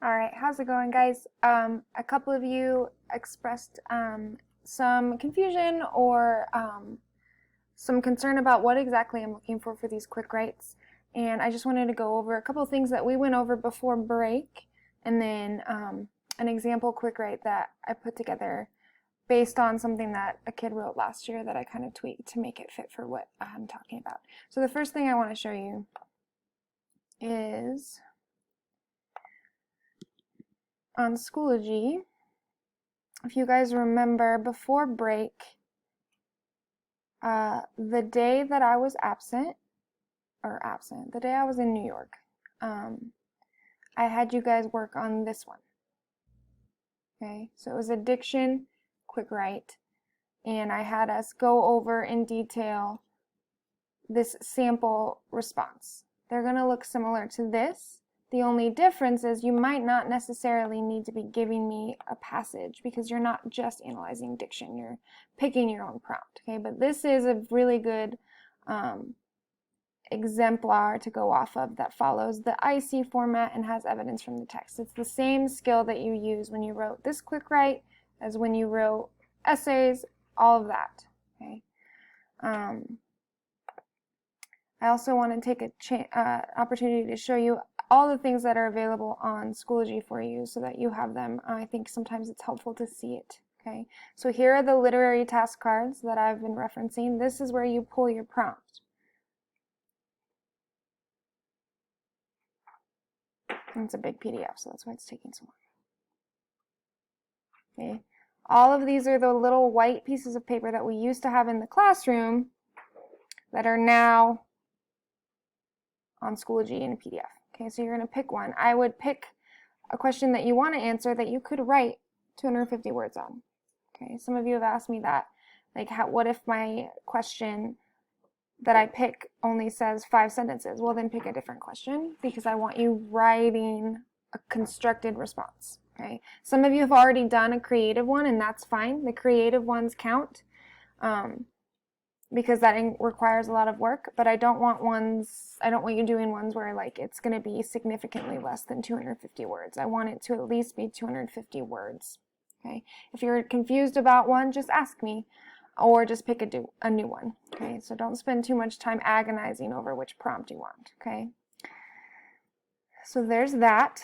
All right, how's it going, guys? A couple of you expressed some confusion or some concern about what exactly I'm looking for these quick writes. And I just wanted to go over a couple of things that we went over before break, and then an example quick write that I put together based on something that a kid wrote last year that I kind of tweaked to make it fit for what I'm talking about. So the first thing I want to show you is on Schoology. If you guys remember, before break, the day that I was the day I was in New York, I had you guys work on this one. Okay, so it was a diction quick write, and I had us go over in detail this sample response. They're going to look similar to this. The only difference is you might not necessarily need to be giving me a passage because you're not just analyzing diction, you're picking your own prompt. Okay, but this is a really good exemplar to go off of that follows the ICEE format and has evidence from the text. It's the same skill that you use when you wrote this quick write as when you wrote essays, all of that. Okay. I also want to take a opportunity to show you all the things that are available on Schoology for you so that you have them. I think sometimes it's helpful to see it. Okay, so here are the literary task cards that I've been referencing. This is where you pull your prompt. And it's a big PDF, so that's why it's taking so long. Okay, all of these are the little white pieces of paper that we used to have in the classroom that are now on Schoology in a PDF. Okay, so you're going to pick one. I would pick a question that you want to answer that you could write 250 words on. Okay, some of you have asked me that, like, what if my question that I pick only says 5 sentences? Well, then pick a different question because I want you writing a constructed response. Okay, some of you have already done a creative one, and that's fine. The creative ones count because that requires a lot of work, but I don't want you doing ones where like it's going to be significantly less than 250 words. I want it to at least be 250 words. Okay, if you're confused about one, just ask me, or just pick a new one. Okay, so don't spend too much time agonizing over which prompt you want. Okay, so there's that.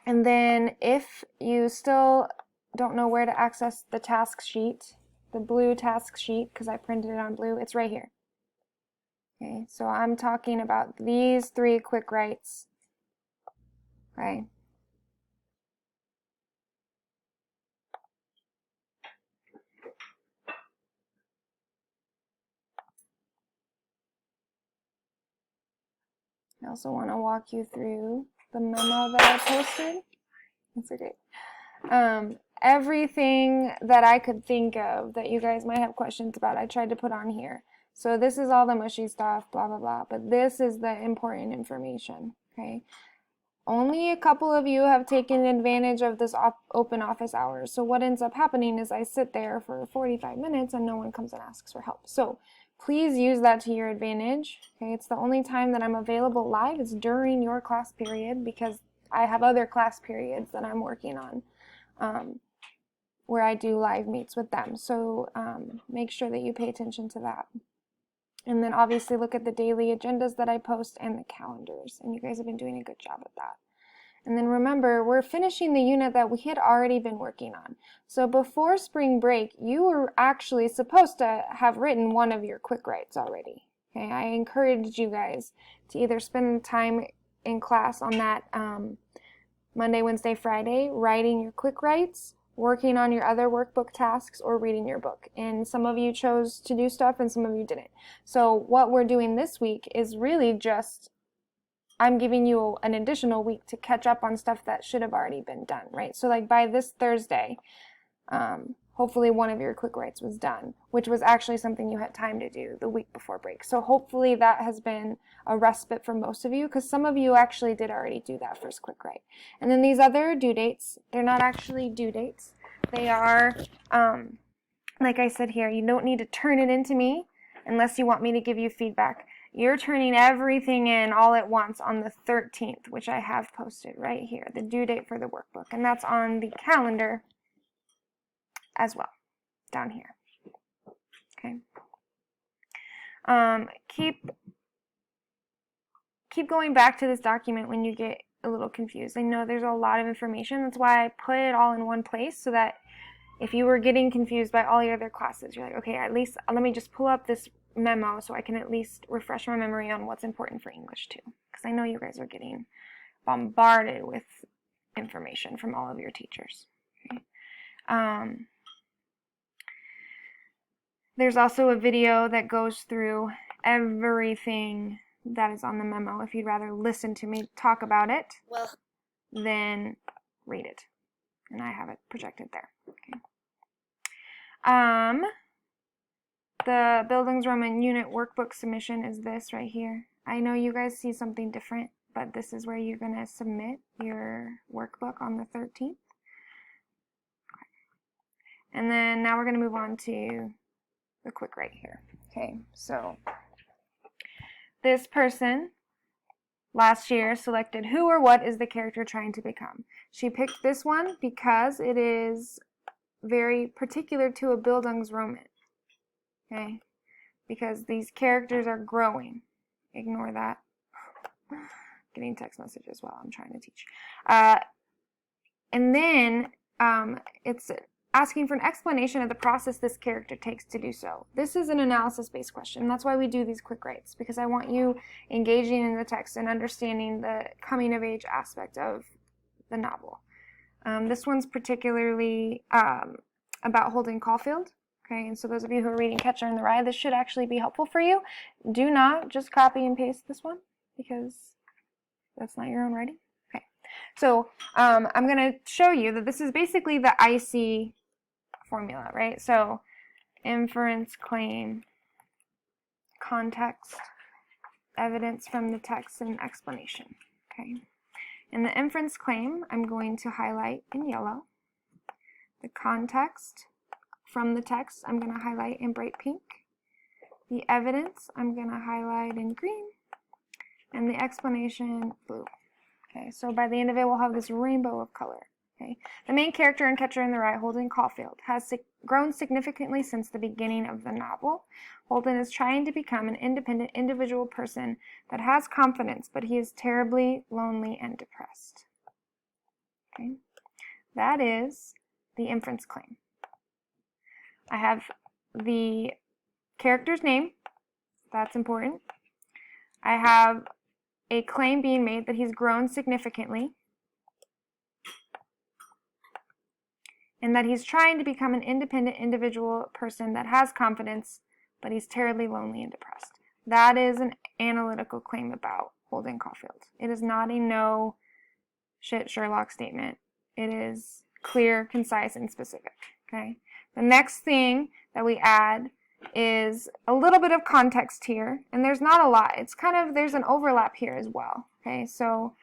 And then if you still don't know where to access the task sheet, the blue task sheet, because I printed it on blue, it's right here. Okay, so I'm talking about these 3 quick writes. Okay. I also want to walk you through the memo that I posted. That's okay. Everything that I could think of that you guys might have questions about, I tried to put on here. So this is all the mushy stuff, blah, blah, blah, but this is the important information, okay? Only a couple of you have taken advantage of this open office hours. So what ends up happening is I sit there for 45 minutes and no one comes and asks for help. So please use that to your advantage. Okay, it's the only time that I'm available live is during your class period because I have other class periods that I'm working on where I do live meets with them. So make sure that you pay attention to that. And then obviously look at the daily agendas that I post and the calendars. And you guys have been doing a good job at that. And then remember, we're finishing the unit that we had already been working on. So before spring break, you were actually supposed to have written one of your quick writes already. Okay, I encouraged you guys to either spend time in class on that Monday, Wednesday, Friday, writing your quick writes, working on your other workbook tasks, or reading your book. And some of you chose to do stuff and some of you didn't. So what we're doing this week is really just, I'm giving you an additional week to catch up on stuff that should have already been done, right? So like by this Thursday, hopefully one of your quick writes was done, which was actually something you had time to do the week before break. So hopefully that has been a respite for most of you, because some of you actually did already do that first quick write. And then these other due dates, they're not actually due dates. They are, like I said here, you don't need to turn it into me unless you want me to give you feedback. you're turning everything in all at once on the 13th, which I have posted right here, the due date for the workbook. And that's on the calendar as well, down here. Okay. Keep going back to this document when you get a little confused. I know there's a lot of information. That's why I put it all in one place, so that if you were getting confused by all your other classes, you're like, okay, at least let me just pull up this memo so I can at least refresh my memory on what's important for English too. Because I know you guys are getting bombarded with information from all of your teachers. Okay. There's also a video that goes through everything that is on the memo. If you'd rather listen to me talk about it, then read it. And I have it projected there. Okay. The Bildungsroman unit workbook submission is this right here. I know you guys see something different, but this is where you're going to submit your workbook on the 13th. Okay. And then now we're going to move on to the quick write here. Okay, so this person last year selected who or what is the character trying to become. She picked this one because it is very particular to a Bildungsroman. Okay, because these characters are growing. Ignore that. Getting text messages while I'm trying to teach. And then it's asking for an explanation of the process this character takes to do so. This is an analysis-based question. That's why we do these quick writes, because I want you engaging in the text and understanding the coming-of-age aspect of the novel. This one's particularly about Holden Caulfield. Okay, and so those of you who are reading Catcher in the Rye, this should actually be helpful for you. Do not just copy and paste this one, because that's not your own writing. Okay, so I'm going to show you that this is basically the ICEE formula, right? So inference, claim, context, evidence from the text, and explanation. Okay, in the inference claim, I'm going to highlight in yellow. The context from the text, I'm going to highlight in bright pink. The evidence, I'm going to highlight in green. And the explanation, blue. Okay, so by the end of it, we'll have this rainbow of color. Okay, the main character in Catcher in the Rye, Holden Caulfield, has grown significantly since the beginning of the novel. Holden is trying to become an independent, individual person that has confidence, but he is terribly lonely and depressed. Okay, that is the inference claim. I have the character's name. That's important. I have a claim being made that he's grown significantly and that he's trying to become an independent individual person that has confidence, but he's terribly lonely and depressed. That is an analytical claim about Holden Caulfield. It is not a no shit Sherlock statement. It is clear, concise, and specific. Okay. The next thing that we add is a little bit of context here, and there's not a lot. It's kind of, there's an overlap here as well. Okay, so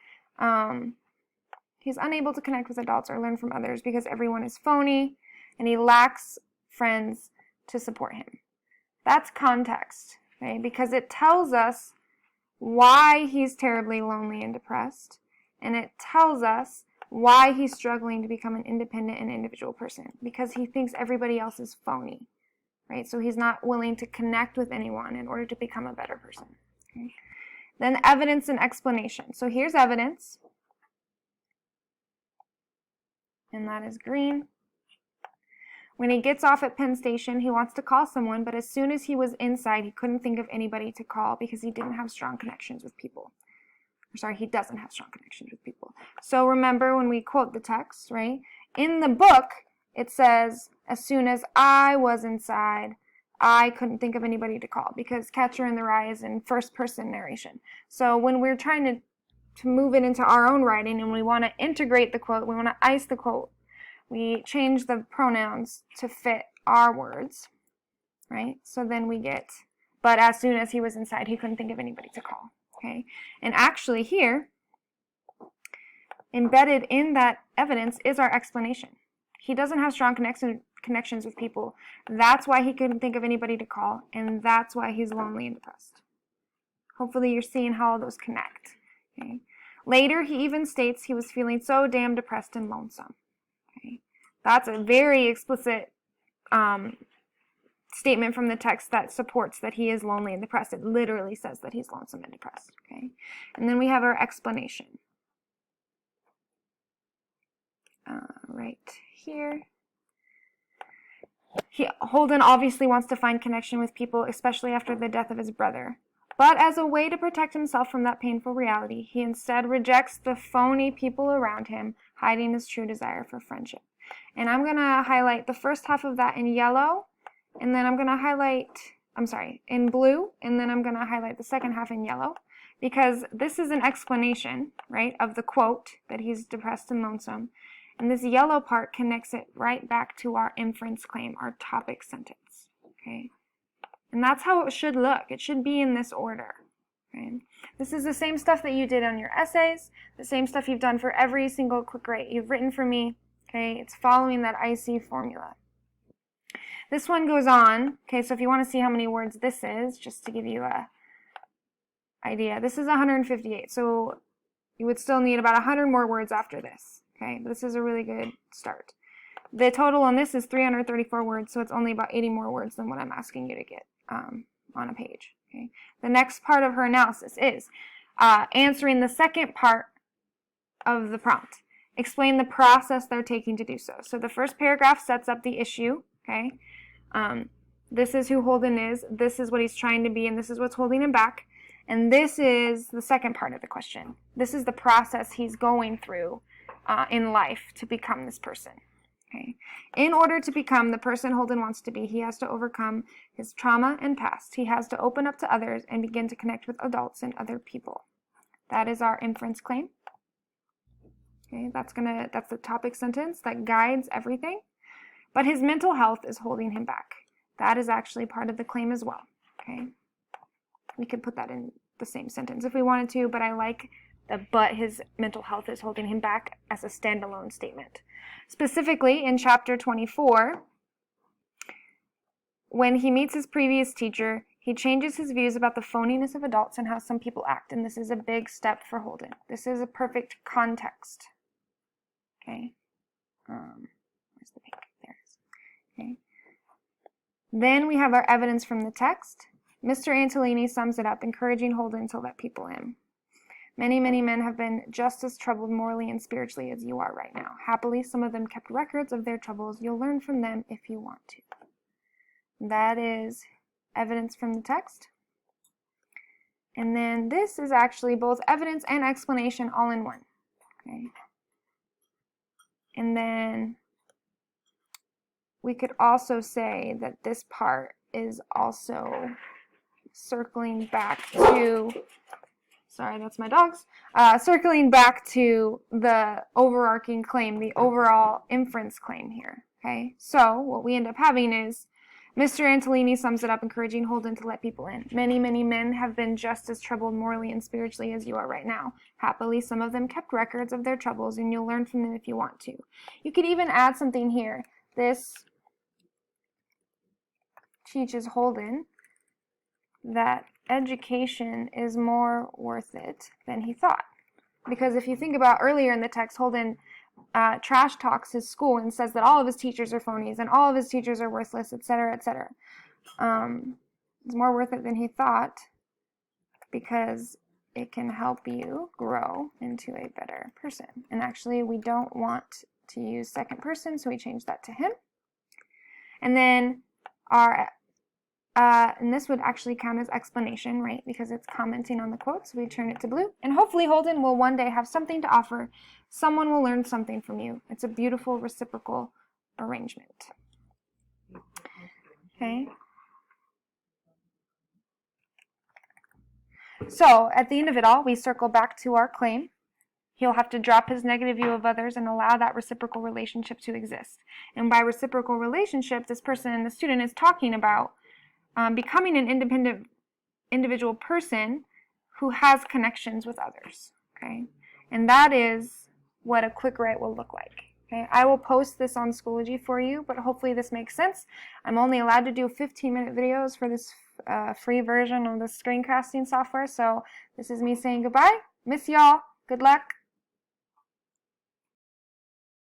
he's unable to connect with adults or learn from others because everyone is phony, and he lacks friends to support him. That's context, okay, because it tells us why he's terribly lonely and depressed, and it tells us why he's struggling to become an independent and individual person, because he thinks everybody else is phony, right? So he's not willing to connect with anyone in order to become a better person. Okay? Then evidence and explanation. So here's evidence, and that is green. When he gets off at Penn Station, he wants to call someone, but as soon as he was inside, he couldn't think of anybody to call because he didn't have strong connections with people. He doesn't have strong connections with people. So remember when we quote the text, right? In the book, it says, as soon as I was inside, I couldn't think of anybody to call, because Catcher in the Rye is in first-person narration. So when we're trying to move it into our own writing and we want to integrate the quote, we want to ice the quote, we change the pronouns to fit our words, right? So then we get, but as soon as he was inside, he couldn't think of anybody to call. Okay, and actually here, embedded in that evidence is our explanation. He doesn't have strong connections with people. That's why he couldn't think of anybody to call, and that's why he's lonely and depressed. Hopefully you're seeing how all those connect. Okay. Later, he even states he was feeling so damn depressed and lonesome. Okay. That's a very explicit statement from the text that supports that he is lonely and depressed. It literally says that he's lonesome and depressed. Okay. And then we have our explanation. Right here. Holden obviously wants to find connection with people, especially after the death of his brother. But as a way to protect himself from that painful reality, he instead rejects the phony people around him, hiding his true desire for friendship. And I'm going to highlight the first half of that in yellow, and then I'm going to highlight, in blue, and then I'm going to highlight the second half in yellow, because this is an explanation, right, of the quote that he's depressed and lonesome. And this yellow part connects it right back to our inference claim, our topic sentence, okay? And that's how it should look. It should be in this order, okay? This is the same stuff that you did on your essays, the same stuff you've done for every single quick write you've written for me, okay? It's following that ICEE formula. This one goes on, okay, so if you want to see how many words this is, just to give you a idea, this is 158, so you would still need about 100 more words after this. Okay, this is a really good start. The total on this is 334 words, so it's only about 80 more words than what I'm asking you to get on a page. Okay. The next part of her analysis is answering the second part of the prompt. Explain the process they're taking to do so. So the first paragraph sets up the issue. Okay, this is who Holden is, this is what he's trying to be, and this is what's holding him back. And this is the second part of the question. This is the process he's going through in life to become this person. Okay. In order to become the person Holden wants to be, he has to overcome his trauma and past. He has to open up to others and begin to connect with adults and other people. That is our inference claim. Okay, that's the topic sentence that guides everything. But his mental health is holding him back. That is actually part of the claim as well. Okay. We could put that in the same sentence if we wanted to, but I like but his mental health is holding him back as a standalone statement. Specifically, in chapter 24, when he meets his previous teacher, he changes his views about the phoniness of adults and how some people act, and this is a big step for Holden. This is a perfect context. Okay. Where's the pink? There it is. Okay. Then we have our evidence from the text. Mr. Antolini sums it up, encouraging Holden to let people in. Many, many men have been just as troubled morally and spiritually as you are right now. Happily, some of them kept records of their troubles. You'll learn from them if you want to. That is evidence from the text. And then this is actually both evidence and explanation all in one. Okay. And then we could also say that this part is also circling back to... Sorry, that's my dogs. Circling back to the overarching claim, the overall inference claim here. Okay, so what we end up having is Mr. Antolini sums it up, encouraging Holden to let people in. Many, many men have been just as troubled morally and spiritually as you are right now. Happily, some of them kept records of their troubles, and you'll learn from them if you want to. You could even add something here. This teaches Holden that education is more worth it than he thought. Because if you think about earlier in the text, Holden trash talks his school and says that all of his teachers are phonies and all of his teachers are worthless, etc., etc. It's more worth it than he thought because it can help you grow into a better person. And actually, we don't want to use second person, so we change that to him. And then and this would actually count as explanation, right? Because it's commenting on the quote, so we turn it to blue. And hopefully Holden will one day have something to offer. Someone will learn something from you. It's a beautiful reciprocal arrangement. Okay. So at the end of it all, we circle back to our claim. He'll have to drop his negative view of others and allow that reciprocal relationship to exist. And by reciprocal relationship, this person, the student, is talking about becoming an independent individual person who has connections with others, okay? And that is what a quick write will look like. Okay, I will post this on Schoology for you, but hopefully this makes sense. I'm only allowed to do 15-minute videos for this free version of the screencasting software, so this is me saying goodbye. Miss y'all. Good luck.